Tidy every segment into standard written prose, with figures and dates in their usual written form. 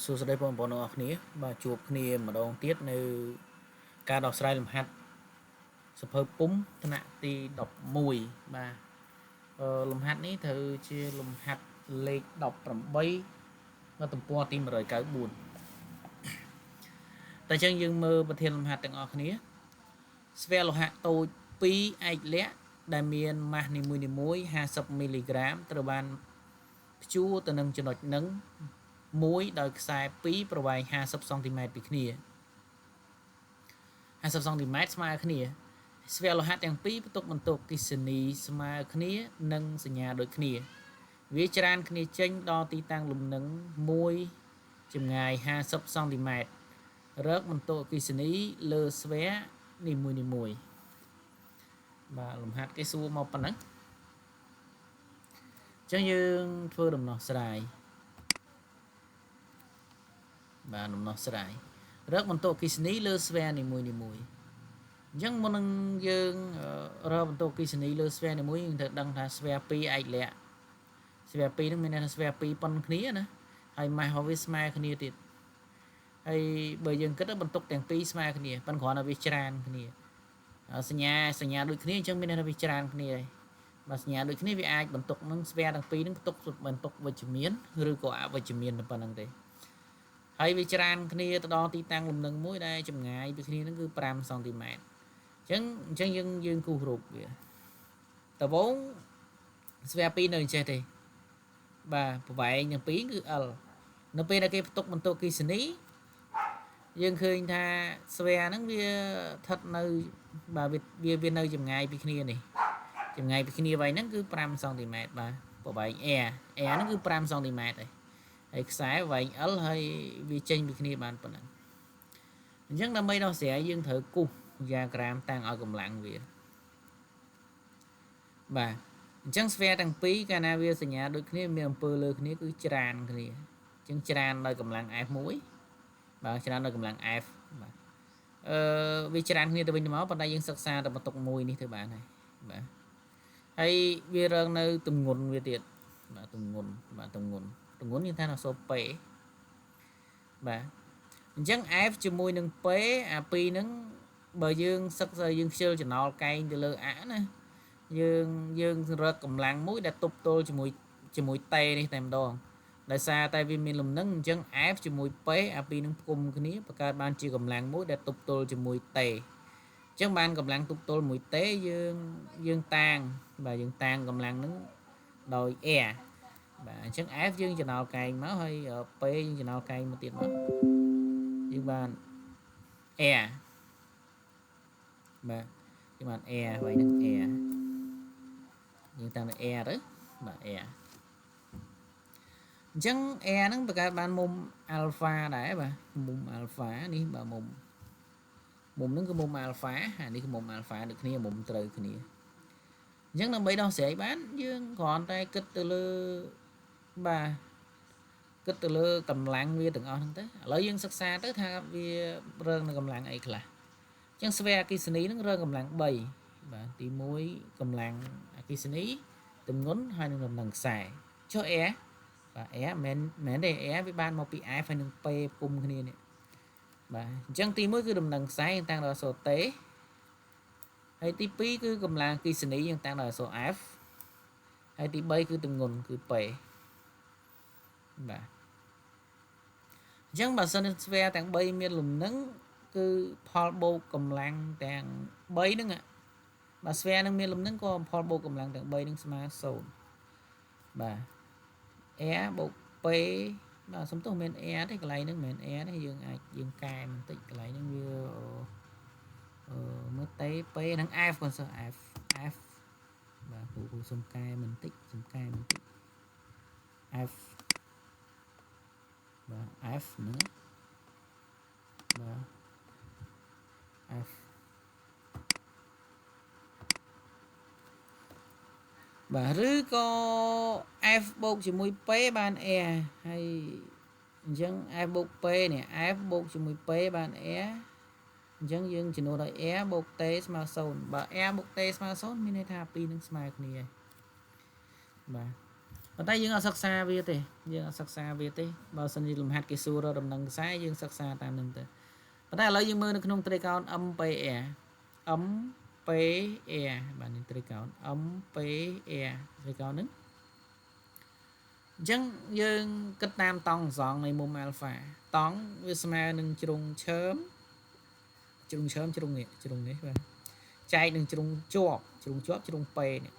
សួស្តីបងប្អូនទាំងអស់គ្នាបាទជួបគ្នាម្ដងទៀតនៅការដោះស្រាយលំហាត់សភៅពុំថ្នាក់ទី11បាទលំហាត់នេះត្រូវជាលំហាត់លេខ18នៅទំព័រទី194តែអញ្ចឹងយើងមើលប្រធានលំហាត់ទាំងអស់គ្នាស្វែលោហៈតូច2ឯកលក្ខដែលមានម៉ាស់នីមួយៗ50មីលីក្រាមត្រូវបានព្យួរទៅនឹងចំណុចនឹង1ដោយខ្សែ2ប្រវែង50សង់ទីម៉ែត្រពីគ្នា50សង់ទីម៉ែត្រស្មើគ្នាស្វែលោហៈទាំងពីរបន្ទុកបន្ទុកអគ្គិសនីស្មើគ្នានិងសញ្ញាដូចគ្នាវាច្រានគ្នាចេញដល់ទីតាំងលំនឹង1ចម្ងាយ50សង់ទីម៉ែត្ររកបន្ទុកអគ្គិសនីលើស្វែនីមួយៗបាទលំហាត់គេសួរមកប៉ុណ្ណឹងអញ្ចឹងយើងធ្វើដំណោះស្រាយបាទដំណោះស្រាយរកបន្ទុកអគ្គិសនីលើស្វែនីមួយៗអញ្ចឹងមុននឹងយើងរកបន្ទុកអគ្គិសនីលើស្វែនីមួយយើងត្រូវដឹងថាស្វែ2ឯកលក្ខស្វែ2នឹងមានន័យថាស្វែ2ប៉ុនគ្នាណាហើយម៉ាស់របស់វាស្មើគ្នាទៀតហើយបើយើងគិតទៅបន្ទុកទាំងពីរស្មើគ្នាប៉ុន្តែគ្រាន់តែវាច្រានគ្នាសញ្ញាដូចគ្នាអញ្ចឹងមានន័យថាវាច្រានគ្នាហើយបើសញ្ញាដូចគ្នាវាអាចបន្ទុកនឹងស្វែទាំងពីរនឹងបន្ទុកវិជ្ជមានឬក៏អវិជ្ជមានតែប៉ុណ្្នឹងទេហើយវាច្រានគ្នាទៅដល់ទីតាំងលំនឹងមួយដែលចម្ងាយពីគ្នានឹងគឺ5សង់ទីម៉ែត្រអញ្ចឹងយើងគូសរូបវាដំបូងស្វែ2នៅអញ្ចេះទេបាទប្រវែងទាំងពីរគឺ L នៅពេលដែលគេផ្ទុកបន្ទុកអគ្គិសនីយើងឃើញថាស្វែហ្នឹងវាស្ថិតនៅបាទវានៅចម្ងាយពីគ្នានេះចម្ងាយពីគ្នាໄວហ្នឹងគឺ5សង់ទីម៉ែត្របាទប្រវែង R ហ្នឹងគឺ5សង់ទីម៉ែត្រហើយខ្សែវែង L ហើយវាចេញពីគ្នាបានប៉ុណ្ណឹងអញ្ចឹងដើម្បីដោះស្រាយយើងត្រូវគូសយ៉ាក្រាមតាំងឲ្យកម្លាំងវាបាទអញ្ចឹងស្វែទាំងពីរកាលណាវាសញ្ញាដូចគ្នាមានអំពើលើគ្នាគឺច្រានគ្នាអញ្ចឹងច្រានដោយកម្លាំង F1 បាទច្រានដោយកម្លាំង F បាទវាច្រានគ្នាទៅវិញទៅមកប៉ុន្តែយើងសិក្សាតែបន្ទុកមួយនេះទៅបានហើយបាទហើយវារងនៅទម្ងន់វាទៀតបាទទម្ងន់យើងថាអក្សរ P បាទអញ្ចឹង F ជាមួយនឹង P អាពីរហ្នឹងបើយើងសិក្សាយើងខ្ជិលចំណោលកែងទៅលើអណាយើងរកកម្លាំងមួយដែលទប់ទល់ជាមួយតេនេះតែម្ដងដោយសារតែវាមានលំនឹងអញ្ចឹង F ជាមួយ P អាពីរនឹងផ្គុំគ្នាបង្កើតបានជាកម្លាំងមួយដែលទប់ទល់ជាមួយតេអញ្ចឹងបានកម្លាំងទប់ទល់មួយតេយើងតាំងបាទយើងតាំងកម្លាំងហ្នឹងដោយ R បាទអញ្ចឹង F យើងចំណោលកែងមកហើយ P យើងចំណោលកែងមកទៀតមកយើងបាន R បាទយើងបាន R ហើយនឹង R យើងតាំងនៅ R ទៅបាទ R អញ្ចឹង R ហ្នឹងបង្កើតបានមុំ alpha ដែរបាទមុំ alpha នេះបាទមុំហ្នឹងគឺមុំ alpha អានេះគឺមុំ alpha ដូចគ្នាមុំត្រូវគ្នាអញ្ចឹងដើម្បីដោះស្រាយបានយើងគ្រាន់តែគិតទៅលើបាទគិតទៅលើកម្លាំងវាទាំងអស់ហ្នឹងទៅឥឡូវយើងសិក្សាទៅថាវារងនៅកម្លាំងអីខ្លះអញ្ចឹងស្វែអគ្គិសនីហ្នឹងរងកម្លាំង3បាទទី1កម្លាំងអគ្គិសនីទម្ងន់ហើយនឹងដំណឹងខ្សែចុះ R បាទ R មែនទេ R វាបានមកពី F ហើយនឹង P ពុំគ្នានេះបាទអញ្ចឹងទី1គឺដំណឹងខ្សែយើងតាំងដល់អក្សរ T ហើយទី2គឺកម្លាំងអគ្គិសនីយើងតាំងដល់អក្សរ F ហើយទី3គឺទម្ងន់គឺ P បាទអញ្ចឹងបើសិនស្វែទាំង3មានលំនឹងគឺផលបូកកម្លាំងទាំង3ហ្នឹងបើស្វែនឹងមានលំនឹងក៏ផលបូកកម្លាំងទាំង3ហ្នឹងស្មើ0បាទ R បូក P បាទសំទោសមិនមែន R ទេកន្លែងហ្នឹងមិនមែន R ទេយើងកែបន្តិចកន្លែងហ្នឹងវាមើលតេ P និង F ក៏សិស្ស F បាទគ្រូសុំកែបន្តិចF បាទ F ហ្នឹងបាទ F បាទឬក៏ F បូកជាមួយ P បាន R ហើយអញ្ចឹង F បូក P នេះ F បូកជាមួយ P បាន R អញ្ចឹងយើងចំនួនឲ្យ R បូក T ស្មើ0បើ R បូក T ស្មើ0មានន័យថាពីរនឹងស្មើគ្នាហើយបាទ ប៉ុន្តែយើងអត់សិក្សាវាទេយើងអត់សិក្សាវាទេបើសិនជាលំហាត់គេសួររកដំណឹងខ្សែយើងសិក្សាតាមនឹងទៅប៉ុន្តែឥឡូវយើងមើលនៅក្នុង trigonometry MPR MPR បាទនេះ trigonometry MPR trigonometry ហ្នឹងអញ្ចឹងយើងគិតតាមតង់សងនៃមុំ alpha តង់វាស្មើនឹងជ្រុងឈើមជ្រុងឈើមជ្រុងនេះបាទចែកនឹងជ្រុងជាប់ជ្រុងជាប់ជ្រុងពេនេះ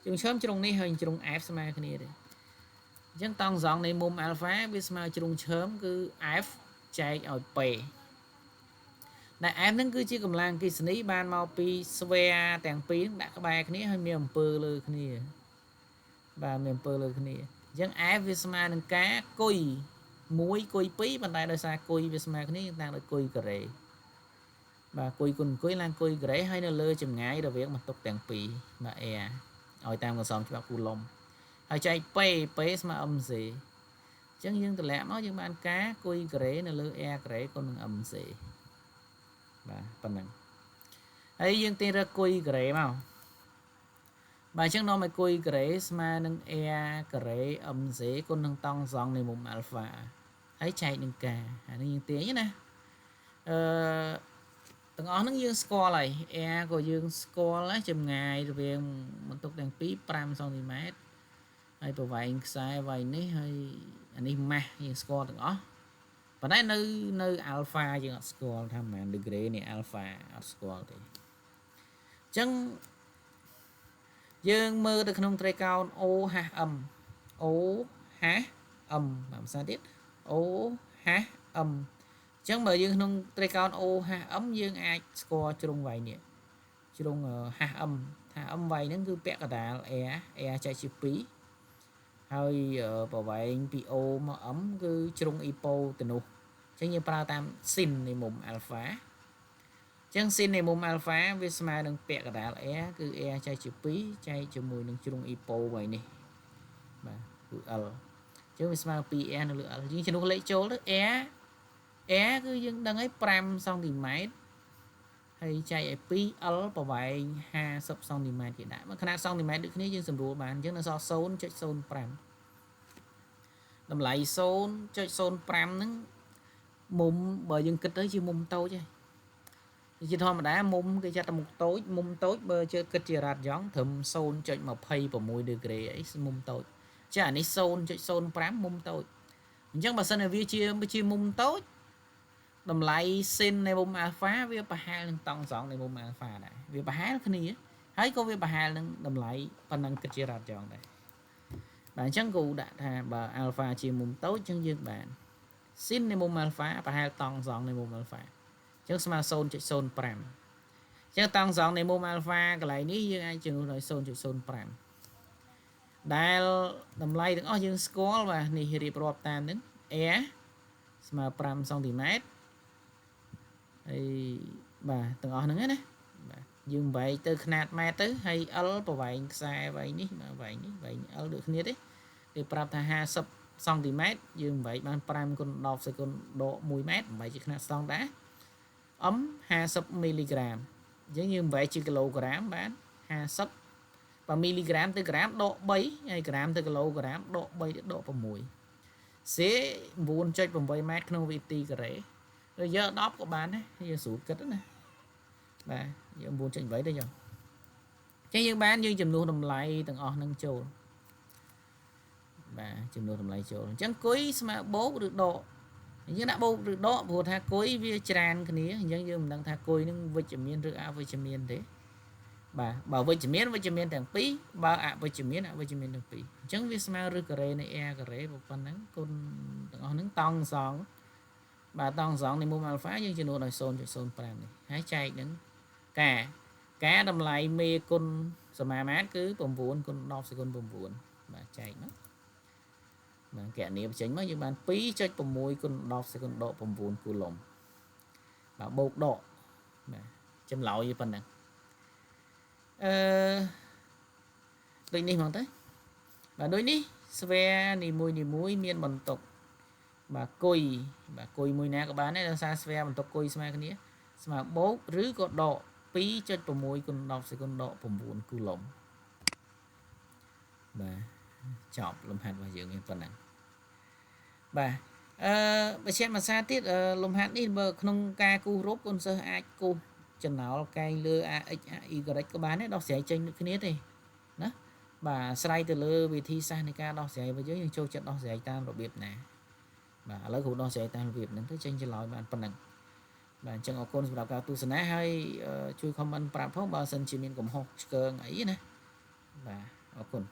ជ្រុងឈើមជ្រុងនេះហើយជ្រុង F ស្មើគ្នាទេអញ្ចឹងតង់សងនៃមុំ alpha វាស្មើជ្រុងឈើមគឺ F ចែកឲ្យ P ដែល F ហ្នឹងគឺជាកម្លាំងអគ្គិសនីបានមកពីស្វែទាំងពីរដាក់ក្បែរគ្នាហើយមានអំពើលើគ្នាបាទមានអំពើលើគ្នាអញ្ចឹង F វាស្មើនឹងការគុយ1គុយ2ប៉ុន្តែដោយសារគុយវាស្មើគ្នាយើងតាំងដោយគុយការ៉េបាទគុយគុណគុយឡើងគុយការ៉េហើយនៅលើចម្ងាយរវាងបន្ទុកទាំងពីរបាទ air ឲ្យតាមកន្សោមច្បាប់គូឡុំហើយចែក P ស្មើ mc អញ្ចឹងយើងតម្លាក់មកយើងបានការគុយការ៉េនៅលើ air ការ៉េគុណនឹង mc បាទប៉ុណ្ណឹងហើយយើងទាញរកគុយការ៉េមកបាទអញ្ចឹងនាំឲ្យគុយការ៉េស្មើនឹង air ការ៉េ mc គុណនឹងតង់សងនៃមុំ alpha ហើយចែកនឹងការអានេះយើងទាញណាទាំងអស់ហ្នឹងយើងស្គាល់ហើយ air ក៏យើងស្គាល់ហើយចម្ងាយរវាងបន្ទុកទាំងពីរ5សង់ទីម៉ែត្រហើយប្រវែងខ្សែវែងនេះហើយអានេះម៉ាស់យើងស្គាល់ទាំងអស់ប៉ុន្តែនៅ alpha យើងអត់ស្គាល់ថាប្រហែល degree នៃ alpha អត់ស្គាល់ទេអញ្ចឹងយើងមើលទៅក្នុង trigonometry OHM OHM បាទភាសាទៀត OHM អញ្ចឹងបើយើងក្នុង trigonometry OHM យើងអាចស្គាល់ជ្រុងវែងនេះជ្រុង HM ថា M វែងហ្នឹងគឺពាក់កណ្ដាល air ចែកជា2ហើយប្រវែងពី O មក M គឺជ្រុង hypotenuse អញ្ចឹងយើងប្រើតាម sin នៃមុំ alpha អញ្ចឹង sin នៃមុំ alpha វាស្មើនឹងពាក់កណ្ដាល air គឺ air ចែកជា2ចែកជាមួយនឹងជ្រុង hypo វែងនេះបាទគឺ L អញ្ចឹងវាស្មើ 2air នៅលើ L យើងជំនួសលេខចូលទៅ air គឺយើងដឹងហើយ5សង់ទីម៉ែត្រហើយចែកឲ្យ 2L ប្រវែង50សង់ទីម៉ែត្រគេដាក់មកຂະຫນាតសង់ទីម៉ែត្រដូចគ្នាយើងសម្រួលបានអញ្ចឹងនៅសល់ 0.05 តម្លៃ 0.05 ហ្នឹងមុំបើយើងគិតទៅជាមុំតូចឯងជាធម្មតាមុំគេចាត់តែមុខតូចមុំតូចបើជឿគិតជារ៉ាត់យ៉ង់ត្រឹម 0.26 ដឺក្រេអីមុំតូចចាអានេះ 0.05 មុំតូចអញ្ចឹងបើសិនជាវាជាមុំតូចតម្លៃ sin នៃមុំ alpha វាប្រហែលនឹងតង់សងនៃមុំ alpha ដែរវាប្រហែលគ្នាហើយក៏វាប្រហែលនឹងតម្លៃប៉ុណ្ណឹងគិតជារ៉ាត់យ៉ង់ដែរបាទអញ្ចឹងគូដាក់ថាបើ alpha ជាមុំតូចអញ្ចឹងយើងបាន sin នៃមុំ alpha ប្រហែលតង់សងនៃមុំ alpha អញ្ចឹងស្មើ 0.05 អញ្ចឹងតង់សងនៃមុំ alpha កន្លែងនេះយើងអាចជំនួសដោយ 0.05 ដែលតម្លៃទាំងអស់យើងស្គាល់បាទនេះរៀបរាប់តាមនឹង air ស្មើ5សង់ទីម៉ែត្រហើយបាទទាំងអស់ហ្នឹងណាបាទយើងបែកទៅຂະຫນាតម៉ែត្រទៅហើយ L ប្រវែងខ្សែវែងនេះបាទវែងនេះវែង L ដូចគ្នាទេគេប្រាប់ថា50សង់ទីម៉ែត្រយើងបែកបាន5គុណ10សេគុណដក1ម៉ែត្របែកជាຂະຫນាតស្តង់ដារ50មីលីក្រាមអញ្ចឹងយើងបែកជាគីឡូក្រាមបាន50បើមីលីក្រាមទៅក្រាមដក3ហើយក្រាមទៅគីឡូក្រាមដក3ដក6សេ9.8 ម៉ែត្រក្នុងវិទីការ៉េrồi giờ 10ក៏បានដែរយើងស្រួលគិតណាបាទយើង 9.8 ទៅចុះអញ្ចឹងយើងបានយើងចំនួនតម្លៃទាំងអស់នឹងចូលបាទចំនួនតម្លៃចូលអញ្ចឹងគុយស្មើបូកឬដកយើងដាក់បូកឬដកព្រោះថាគុយវាច្រើនគ្នាអញ្ចឹងយើងមិនដឹងថាគុយនឹងវិជ្ជមានឬអវិជ្ជមានទេបាទបើវិជ្ជមានទាំងពីរបើអវិជ្ជមានទាំងពីរអញ្ចឹងវាស្មើឬការ៉េនៃ a ការ៉េប៉ុណ្ណឹងគុណទាំងអស់ហ្នឹងតង់សងបាទតង់សងនៃមុំ alpha យើងចំនួនដោយ 0.05 នេះហើយចែកនឹងការតម្លៃមេគុណសមាមាត្រគឺ9គុណ10សេគុណ9បាទចែកមកបាទកណនីបញ្ចេញមកយើងបាន2.6គុណ10សេគុណដក9គូឡុំបាទបូកដកបាទចម្លើយវាប៉ុណ្ណឹងដូចនេះហ្មងទៅបាទដូចនេះស្វែនីមួយមានបន្ទុកបាទគុយមួយណាក៏បានដែរដោយសារស្វែបន្ទុកគុយស្មើគ្នាស្មើបូកឬក៏ដក 2.6គុណ10សេគុណដក9គូឡុំបាទ ចប់លំហាត់របស់យើងមានប៉ុណ្ណឹងបាទបើជាភាសាទៀតលំហាត់នេះបើក្នុងការគូសរូបកូនសិស្សអាចគូសចំណោលកែងលើ AX AY ក៏បានដែរដោះស្រាយចេញដូចគ្នាទេណាបាទអាស្រ័យទៅលើវិធីសាស្ត្រនៃការដោះស្រាយរបស់យើងចូលចិត្តដោះស្រាយតាមរបៀបណាបាទឥឡូវគ្រូដោះស្រាយតាមរបៀបហ្នឹងទៅចេញចម្លើយបានប៉ុណ្ណឹងបាទអញ្ចឹងអរគុណសម្រាប់ការទស្សនាហើយជួយ comment ប្រាប់ផងបើសិនជាមានកំហុសឆ្គងអីណាបាទអរគុណ